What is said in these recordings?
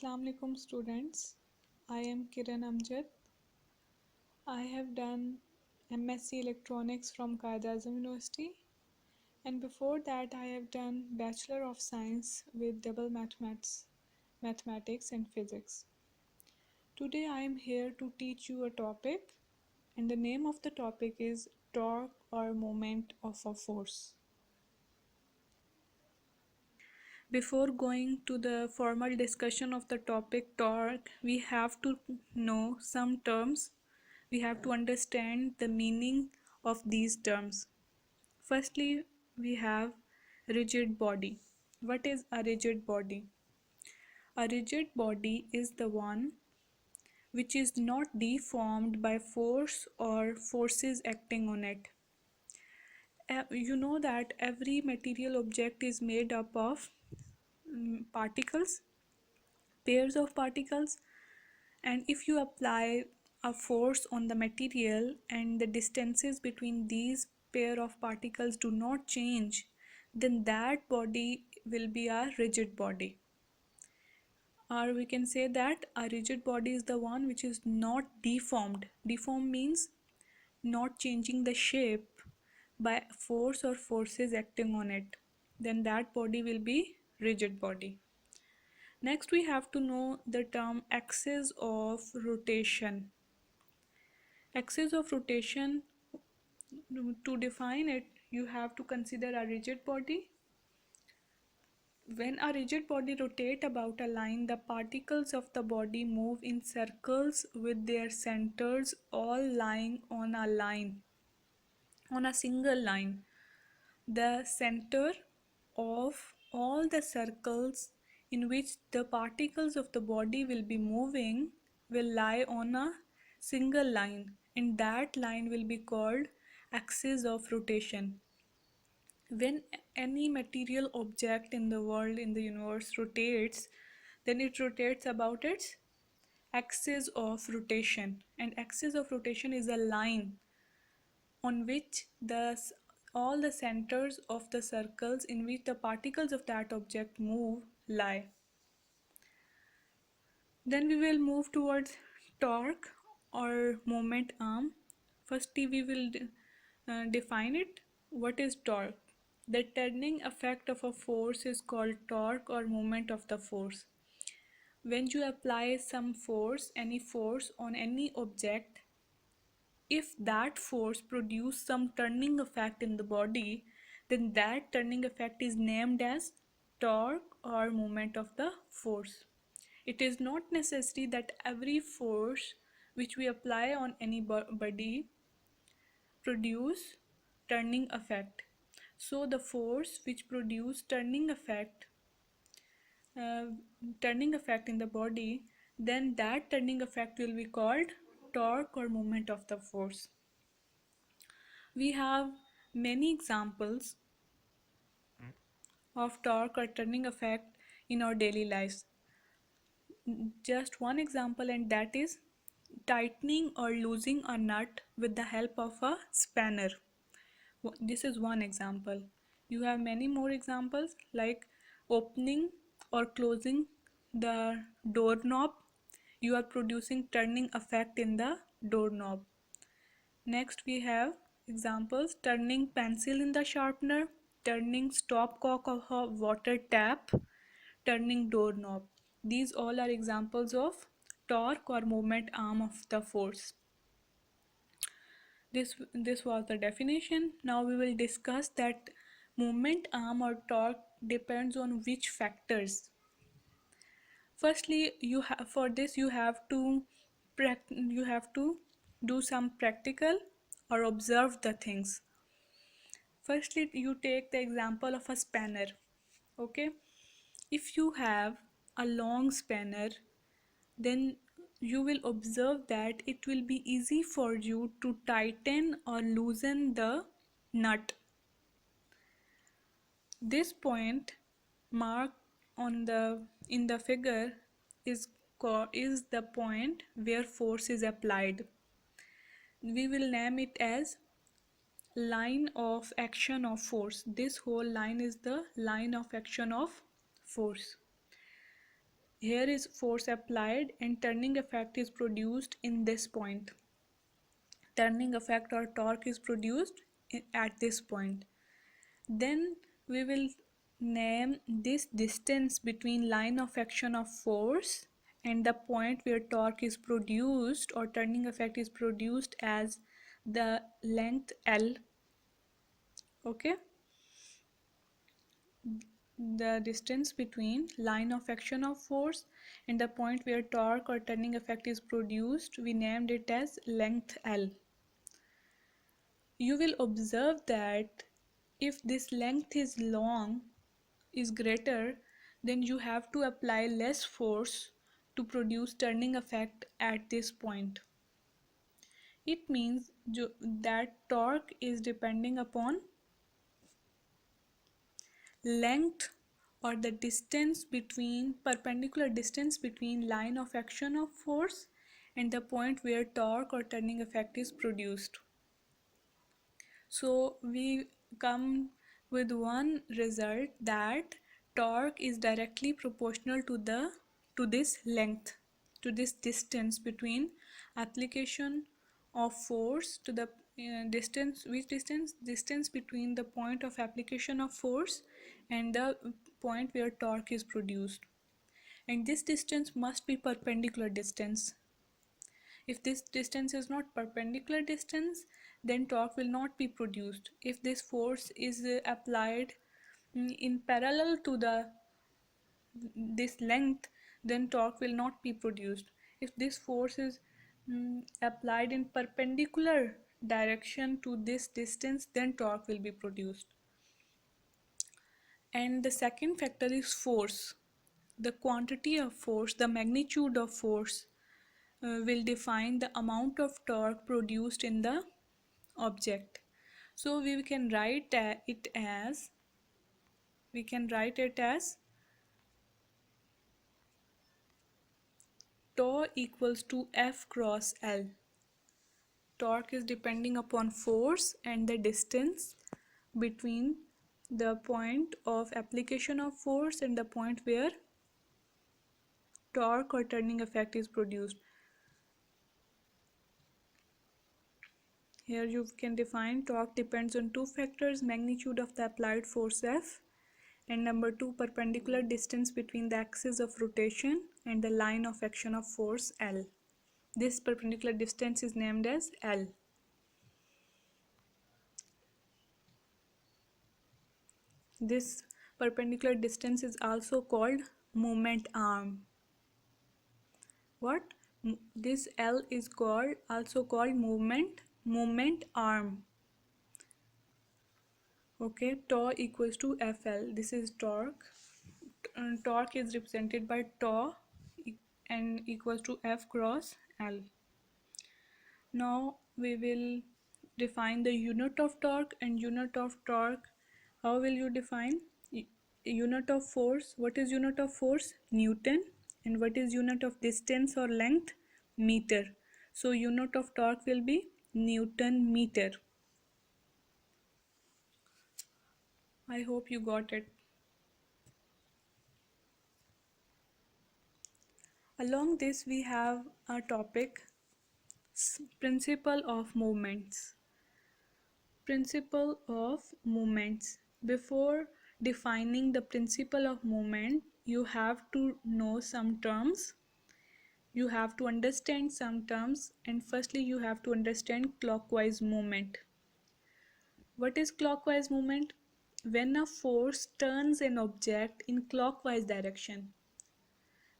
Assalamu alaikum students. I am Kiran Amjad. I have done MSc Electronics from Qaeda University, and before that I have done Bachelor of Science with double mathematics and physics. Today I am here to teach you a topic, and the name of the topic is torque or moment of a force. Before going to the formal discussion of the topic torque, we have to know some terms. We have to understand the meaning of these terms. Firstly, we have rigid body. What is a rigid body? A rigid body is the one which is not deformed by force or forces acting on it. You know that every material object is made up of particles, pairs of particles, and if you apply a force on the material and the distances between these pair of particles do not change, then that body will be a rigid body. Or we can say that a rigid body is the one which is not deformed. Deformed means not changing the shape by force or forces acting on it. Then that body will be rigid body. Next, we have to know the term axis of rotation. Axis of rotation, to define it, you have to consider a rigid body. When a rigid body rotates about a line, the particles of the body move in circles with their centers all lying on a line, on a single line. The center of all the circles in which the particles of the body will be moving will lie on a single line, and that line will be called axis of rotation. When any material object in the world, in the universe, rotates, then it rotates about its axis of rotation, and axis of rotation is a line on which all the centers of the circles in which the particles of that object move lie. Then we will move towards torque or moment arm. Firstly, we will define it. What is torque? The turning effect of a force is called torque or moment of the force. When you apply some force, any force on any object, if that force produces some turning effect in the body, then that turning effect is named as torque or moment of the force. It is not necessary that every force which we apply on any body produce turning effect. So the force which produce uh, turning effect in the body, then that turning effect will be called torque or moment of the force. We have many examples of torque or turning effect in our daily lives. Just one example, and that is tightening or loosening a nut with the help of a spanner. This is one example. You have many more examples like opening or closing the doorknob. You are producing turning effect in the doorknob. Next we have examples: turning pencil in the sharpener, turning stopcock of a water tap, turning doorknob. These all are examples of torque or moment arm of the force. This was the definition. Now we will discuss that moment arm or torque depends on which factors. Firstly, for this you have to do some practical or observe the things. Firstly, you take the example of a spanner. Okay, if you have a long spanner, then you will observe that it will be easy for you to tighten or loosen the nut. This point marked on in the figure is the point where force is applied. We will name it as line of action of force. This whole line is the line of action of force. Here is force applied and turning effect is produced in this point. Turning effect or torque is produced at this point. Then we will name this distance between line of action of force and the point where torque is produced or turning effect is produced as the length L. Okay, the distance between line of action of force and the point where torque or turning effect is produced, we named it as length L. You will observe that if this length is greater, then you have to apply less force to produce turning effect at this point. It means that torque is depending upon length or the distance between perpendicular distance between line of action of force and the point where torque or turning effect is produced. So we come with one result that torque is directly proportional to this length, to this distance between application of force to the distance, which distance between the point of application of force and the point where torque is produced. And this distance must be perpendicular distance. If this distance is not perpendicular distance, then torque will not be produced. If this force is applied in parallel to this length, then torque will not be produced. If this force is applied in perpendicular direction to this distance, then torque will be produced. And the second factor is force. The quantity of force, the magnitude of force will define the amount of torque produced in the object. So we can write it as tau equals to F cross L. Torque is depending upon force and the distance between the point of application of force and the point where torque or turning effect is produced. Here you can define torque depends on two factors: magnitude of the applied force F, and number two, perpendicular distance between the axis of rotation and the line of action of force L. This perpendicular distance is named as L. This perpendicular distance is also called moment arm. What? This L is also called moment arm. Okay, tau equals to FL. This is torque. Torque is represented by tau and equals to F cross L. Now we will define the unit of torque and unit of torque. How will you define? Unit of force? What is unit of force? Newton. And what is unit of distance or length? Meter. So unit of torque will be Newton meter. I hope you got it. Along this we have a topic, principle of movements. Principle of movements. Before defining the principle of movement, you have to know some terms. You have to understand some terms, and firstly you have to understand clockwise movement. What is clockwise movement? When a force turns an object in clockwise direction,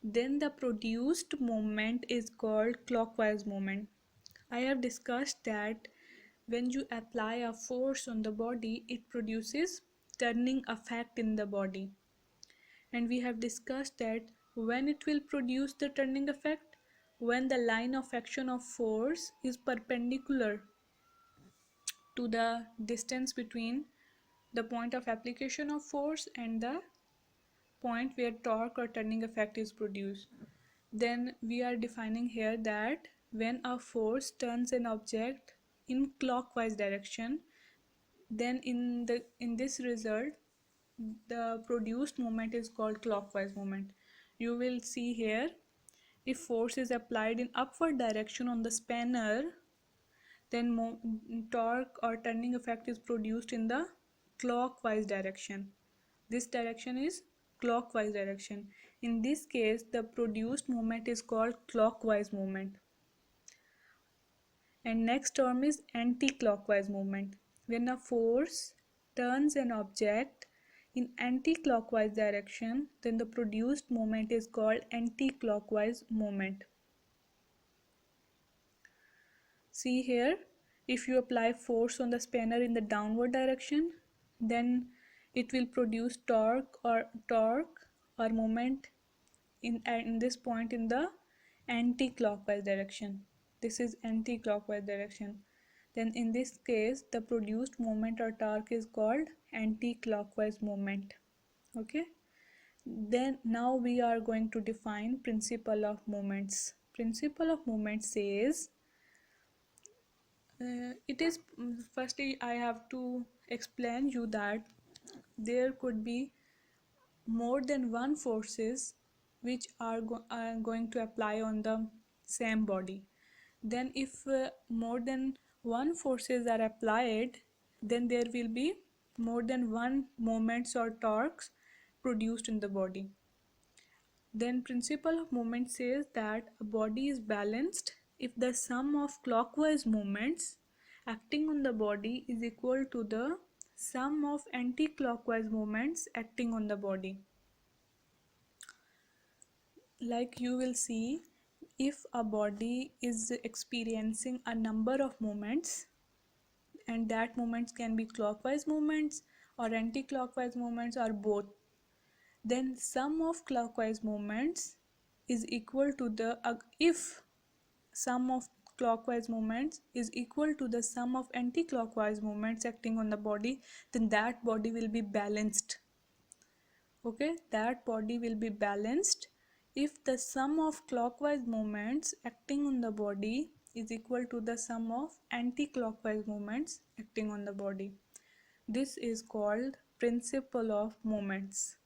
then the produced movement is called clockwise movement. I have discussed that when you apply a force on the body, it produces turning effect in the body. And we have discussed that when it will produce the turning effect, when the line of action of force is perpendicular to the distance between the point of application of force and the point where torque or turning effect is produced. Then we are defining here that when a force turns an object in clockwise direction, then in this result the produced moment is called clockwise moment. you will see here, if force is applied in upward direction on the spanner, then torque or turning effect is produced in the clockwise direction. This direction is clockwise direction. In this case, the produced moment is called clockwise moment. And next term is anti-clockwise movement. When a force turns an object in anti-clockwise direction, then the produced moment is called anti-clockwise moment. See here, if you apply force on the spanner in the downward direction, then it will produce torque or moment in this point in the anti-clockwise direction. This is anti-clockwise direction. Then in this case, the produced moment or torque is called anti-clockwise moment. Okay. Then now we are going to define principle of moments. Principle of moment says, it is firstly I have to explain you that there could be more than one forces which are going to apply on the same body. Then if more than one forces are applied, then there will be more than one moments or torques produced in the body. Then principle of moment says that a body is balanced if the sum of clockwise movements acting on the body is equal to the sum of anti-clockwise movements acting on the body. Like you will see, if a body is experiencing a number of movements, and that movements can be clockwise movements or anti-clockwise movements or both, then sum of clockwise movements is equal to the if sum of clockwise movements is equal to the sum of anti-clockwise movements acting on the body, then that body will be balanced. Okay, that body will be balanced if the sum of clockwise moments acting on the body is equal to the sum of anti-clockwise moments acting on the body. This is called principle of moments.